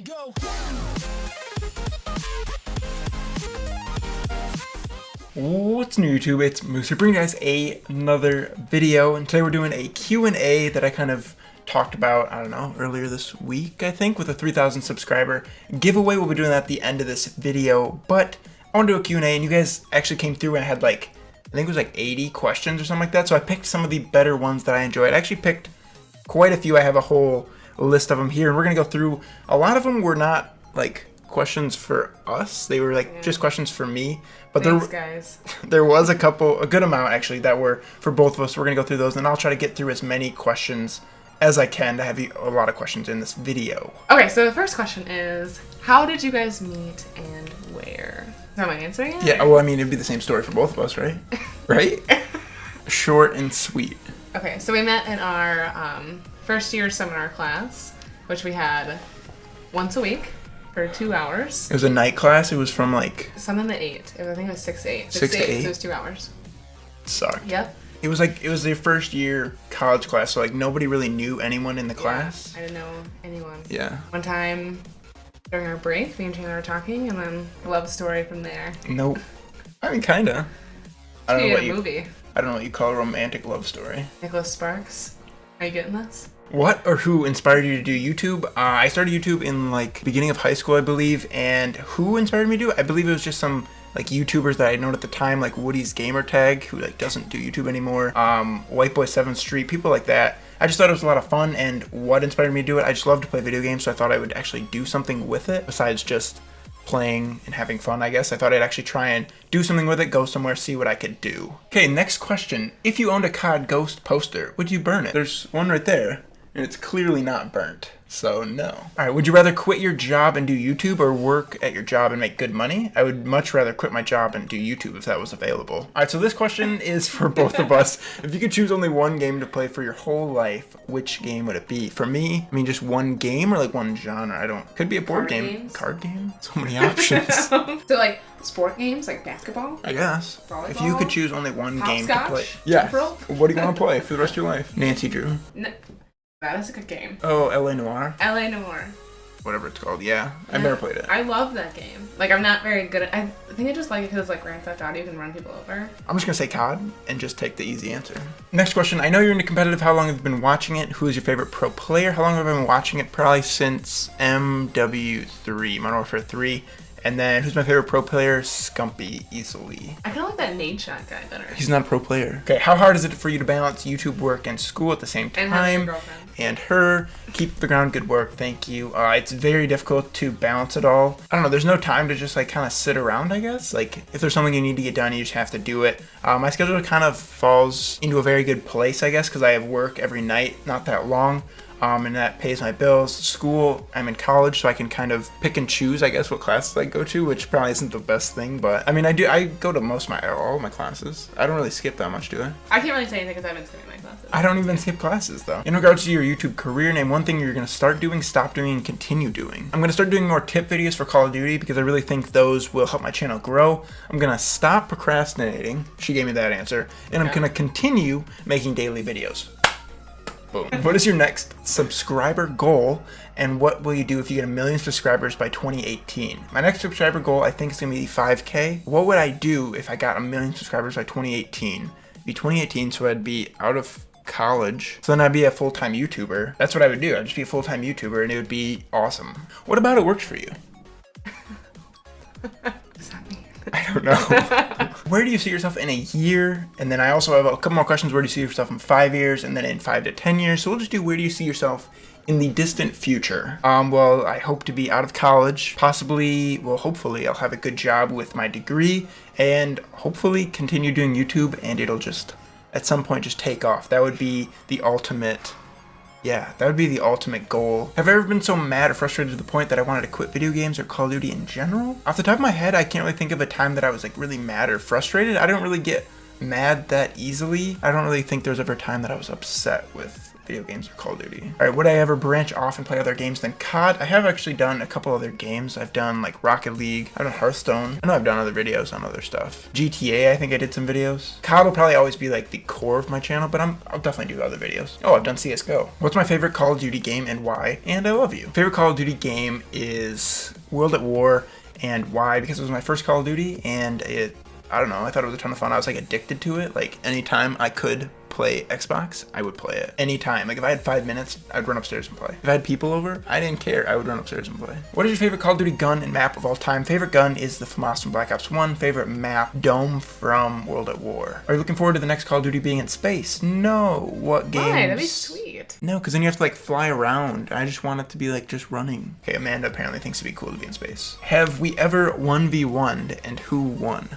go. What's new, YouTube? It's Moosie bringing you guys another video, and today we're doing a Q&A that I kind of talked about, I don't know, earlier this week, I think, with a 3,000 subscriber giveaway. We'll be doing that at the end of this video, but I want to do a Q&A, and you guys actually came through and I had like, I think it was like 80 questions or something like that, so I picked some of the better ones that I enjoyed. I actually picked quite a few. I have a whole list of them here, and we're going to go through. A lot of them were not like questions for us, they were like just questions for me, but Thanks, guys. there was a good amount actually that were for both of us. We're gonna go through those, and I'll try to get through as many questions as I can to have a lot of questions in this video. Okay, so the first question is, how did you guys meet and where? Am I answering it? Yeah, well, I mean, it'd be the same story for both of us, right? Right? Short and sweet. Okay, so we met in our first year seminar class, which we had once a week for 2 hours. It was a night class. It was from like something to 8. I think it was 6 to 8. 6 to 8. So it was 2 hours. Sucked. Yep. It was their first year college class, so like nobody really knew anyone in the class. I didn't know anyone. Yeah. One time during our break, me and Chandler were talking, and then love story from there. Nope. I mean, kinda. I don't know what movie. I don't know what you call a romantic love story. Nicholas Sparks. Are you getting this? What or who inspired you to do YouTube? I started YouTube in like beginning of high school, I believe, and who inspired me to do it? I believe it was just some like YouTubers that I had known at the time, like Woody's Gamertag, who like doesn't do YouTube anymore, White Boy 7th Street, people like that. I just thought it was a lot of fun, and what inspired me to do it? I just love to play video games, so I thought I would actually do something with it besides just playing and having fun, I guess. I thought I'd actually try and do something with it, go somewhere, see what I could do. Okay, next question. If you owned a COD Ghost poster, would you burn it? There's one right there, and it's clearly not burnt, so no. Alright, would you rather quit your job and do YouTube or work at your job and make good money? I would much rather quit my job and do YouTube if that was available. Alright, so this question is for both of us. If you could choose only one game to play for your whole life, which game would it be? For me, I mean, just one game or like one genre? Could be a board game. Games? Card game? So many options. So like sport games, like basketball? I guess. Volleyball? If you could choose only one game to Hopscotch? play. Yeah. Rope? What do you want to play for the rest of your life? Nancy Drew. That is a good game. Oh, LA Noire. LA Noire. Whatever it's called. Yeah. I've never played it. I love that game. Like, I'm not very good at I think I just like it because it's like Grand Theft Auto, you can run people over. I'm just going to say COD and just take the easy answer. Next question. I know you're into competitive. How long have you been watching it? Who is your favorite pro player? How long have I been watching it? Probably since MW3, Modern Warfare 3. And then, who's my favorite pro player? Scumpy, easily. I kind of like that Nade Shot guy better. He's not a pro player. Okay, how hard is it for you to balance YouTube work and school at the same time? And having a girlfriend. And her. Keep the ground, good work, thank you. It's very difficult to balance it all. I don't know, there's no time to just like kind of sit around, I guess. Like, if there's something you need to get done, you just have to do it. My schedule kind of falls into a very good place, I guess, because I have work every night, not that long. And that pays my bills. School, I'm in college, so I can kind of pick and choose, I guess, what classes I go to, which probably isn't the best thing, but I mean, I go to all of my classes. I don't really skip that much, do I? I can't really say anything because I've been skipping my classes. I don't even skip classes, though. In regards to your YouTube career, name one thing you're going to start doing, stop doing, and continue doing. I'm going to start doing more tip videos for Call of Duty because I really think those will help my channel grow. I'm going to stop procrastinating. She gave me that answer. And I'm going to continue making daily videos. Boom. What is your next subscriber goal, and what will you do if you get 1 million subscribers by 2018? My next subscriber goal, I think, is going to be 5K. What would I do if I got 1 million subscribers by 2018? It'd be 2018, so I'd be out of college. So then I'd be a full-time YouTuber. That's what I would do. I'd just be a full-time YouTuber, and it would be awesome. What about it works for you? I don't know. Where do you see yourself in a year? And then I also have a couple more questions. Where do you see yourself in 5 years? And then in 5 to 10 years. So we'll just do where do you see yourself in the distant future? Well, I hope to be out of college. Possibly, well, hopefully I'll have a good job with my degree and hopefully continue doing YouTube, and it'll just at some point just take off. That would be the ultimate. Yeah, that would be the ultimate goal. Have I ever been so mad or frustrated to the point that I wanted to quit video games or Call of Duty in general? Off the top of my head, I can't really think of a time that I was like really mad or frustrated. I don't really get mad that easily. I don't really think there's ever a time that I was upset with video games or Call of Duty. All right, would I ever branch off and play other games than COD? I have actually done a couple other games. I've done like Rocket League, I've done Hearthstone. I know I've done other videos on other stuff. GTA, I think I did some videos. COD will probably always be like the core of my channel, but I'll definitely do other videos. Oh, I've done CSGO. What's my favorite Call of Duty game and why? And I love you. Favorite Call of Duty game is World at War, and why? Because it was my first Call of Duty, and I don't know, I thought it was a ton of fun. I was like addicted to it. Like anytime I could play Xbox, I would play it. Anytime. Like if I had 5 minutes, I'd run upstairs and play. If I had people over, I didn't care. I would run upstairs and play. What is your favorite Call of Duty gun and map of all time? Favorite gun is the FAMAS from Black Ops 1. Favorite map, Dome from World at War. Are you looking forward to the next Call of Duty being in space? No. What games? Why? That'd be sweet. No, because then you have to like fly around. I just want it to be like just running. Okay, Amanda apparently thinks it'd be cool to be in space. Have we ever 1v1'd and who won?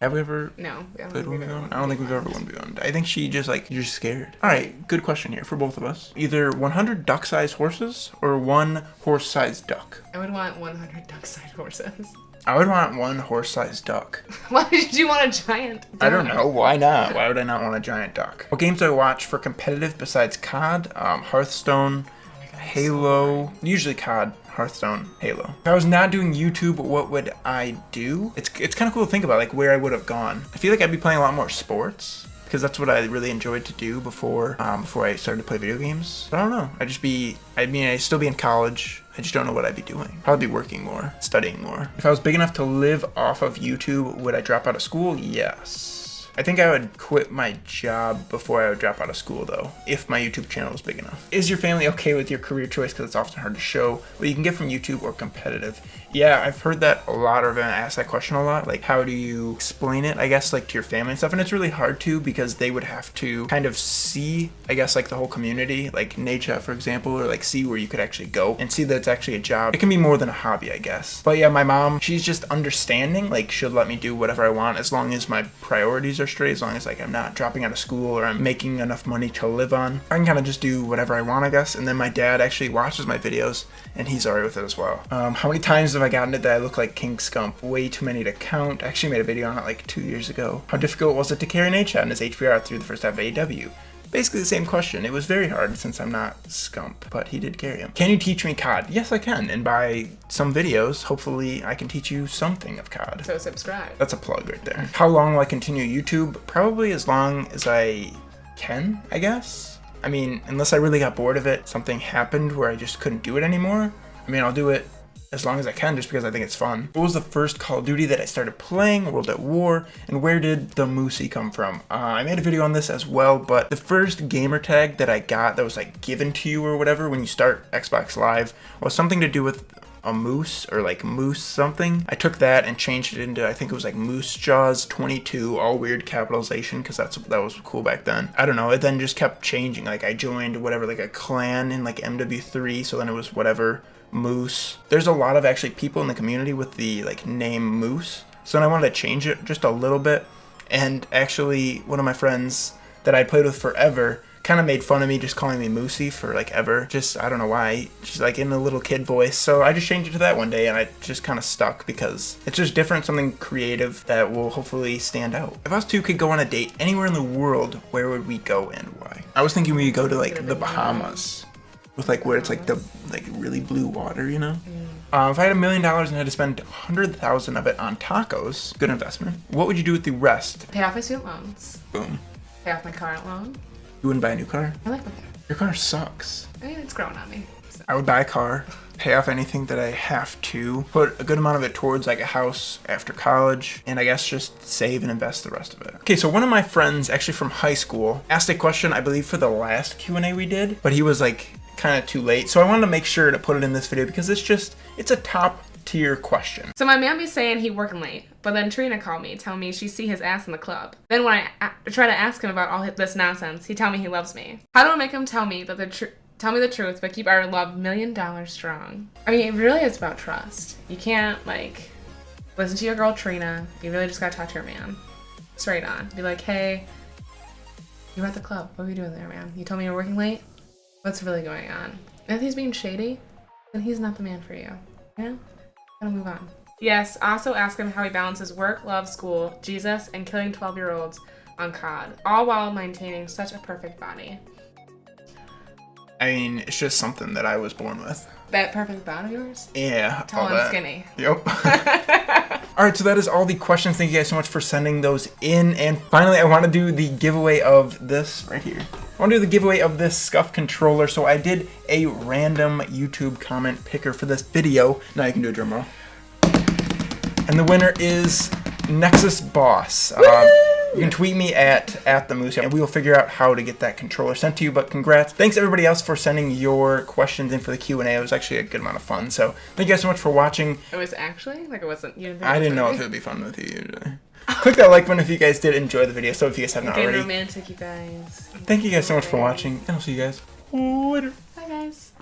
Have we ever No. played 1v1? I don't think we've ever 1v1'd. I think she just like, you're just scared. All right, good question here for both of us. Either 100 duck-sized horses or 1 horse-sized duck. I would want 100 duck-sized horses. I would want 1 horse-sized duck. Why did you want a giant duck? I don't know. Why not? Why would I not want a giant duck? What games do I watch for competitive besides COD? Hearthstone, Halo, usually COD, Hearthstone, Halo. If I was not doing YouTube, what would I do? It's kind of cool to think about, like where I would have gone. I feel like I'd be playing a lot more sports because that's what I really enjoyed to do before I started to play video games. But I don't know. I'd still be in college. I just don't know what I'd be doing. Probably be working more, studying more. If I was big enough to live off of YouTube, would I drop out of school? Yes. I think I would quit my job before I would drop out of school though, if my YouTube channel was big enough. Is your family okay with your career choice? Because it's often hard to show what you can get from YouTube or competitive. Yeah, I've heard that a lot, or I've been asked that question a lot. Like, how do you explain it, I guess, like to your family and stuff? And it's really hard to, because they would have to kind of see, I guess, like the whole community, like nature, for example, or like see where you could actually go and see that it's actually a job. It can be more than a hobby, I guess. But yeah, my mom, she's just understanding, like she'll let me do whatever I want as long as my priorities are straight, as long as like I'm not dropping out of school or I'm making enough money to live on. I can kind of just do whatever I want, I guess. And then my dad actually watches my videos and he's alright with it as well. How many times have I gotten it that I look like King Scump? Way too many to count. I actually made a video on it like 2 years ago. How difficult was it to carry Nate Chat in his HBR through the first half of AW? Basically the same question. It was very hard since I'm not Scump, but he did carry him. Can you teach me COD? Yes, I can. And by some videos, hopefully I can teach you something of COD. So subscribe. That's a plug right there. How long will I continue YouTube? Probably as long as I can, I guess. I mean, unless I really got bored of it, something happened where I just couldn't do it anymore. I mean, I'll do it as long as I can just because I think it's fun. What was the first Call of Duty that I started playing? World at War. And where did the Moosie come from? I made a video on this as well, but the first gamer tag that I got that was like given to you or whatever when you start Xbox Live was something to do with a moose or like moose something. I took that and changed it into, I think it was like Moose Jaws 22, all weird capitalization because that was cool back then. I don't know, it then just kept changing. Like I joined whatever, like a clan in like MW3, so then it was whatever Moose. There's a lot of actually people in the community with the like name Moose, so then I wanted to change it just a little bit. And actually one of my friends that I played with forever kind of made fun of me just calling me Moosie for like ever. Just, I don't know why. She's like in a little kid voice. So I just changed it to that one day and I just kind of stuck because it's just different, something creative that will hopefully stand out. If us two could go on a date anywhere in the world, where would we go and why? I was thinking we could go to like the Bahamas with like where it's like the like really blue water, you know? If I had $1 million and had to spend 100,000 of it on tacos, good investment. What would you do with the rest? Pay off my student loans. Boom. Pay off my car loan. You wouldn't buy a new car? I like my car. Your car sucks. I mean, it's growing on me. So. I would buy a car, pay off anything that I have to, put a good amount of it towards like a house after college, and I guess just save and invest the rest of it. Okay, so one of my friends, actually from high school, asked a question, I believe for the last Q&A we did, but he was like kind of too late. So I wanted to make sure to put it in this video because it's a top tier question. So my man be saying he working late, but then Trina called me, telling me she see his ass in the club. Then when I try to ask him about all this nonsense, he tell me he loves me. How do I make him tell me the truth, but keep our love $1 million strong? I mean, it really is about trust. You can't like listen to your girl Trina. You really just gotta talk to your man straight on. Be like, hey, you were at the club. What were you doing there, man? You told me you were working late. What's really going on? And if he's being shady, then he's not the man for you. You know? Gotta move on. Yes, also ask him how he balances work, love, school, Jesus, and killing 12-year-olds on COD, all while maintaining such a perfect body. I mean, it's just something that I was born with. That perfect thought of yours? Yeah. Tall and skinny. Yep. All right, so that is all the questions. Thank you guys so much for sending those in. And finally, I want to do the giveaway of this right here. I want to do the giveaway of this Scuff controller. So I did a random YouTube comment picker for this video. Now you can do a drum roll. And the winner is Nexus Boss. You can tweet me at the Moosie, and we will figure out how to get that controller sent to you. But congrats. Thanks everybody else for sending your questions in for the Q&A. It was actually a good amount of fun. So thank you guys so much for watching. It was actually? Like it wasn't? You didn't think I didn't know funny? if it would be fun with you usually. Click that like button if you guys did enjoy the video. So if you guys have not Getting already. romantic, you guys. Thank you guys so much for watching, and I'll see you guys later. Bye guys.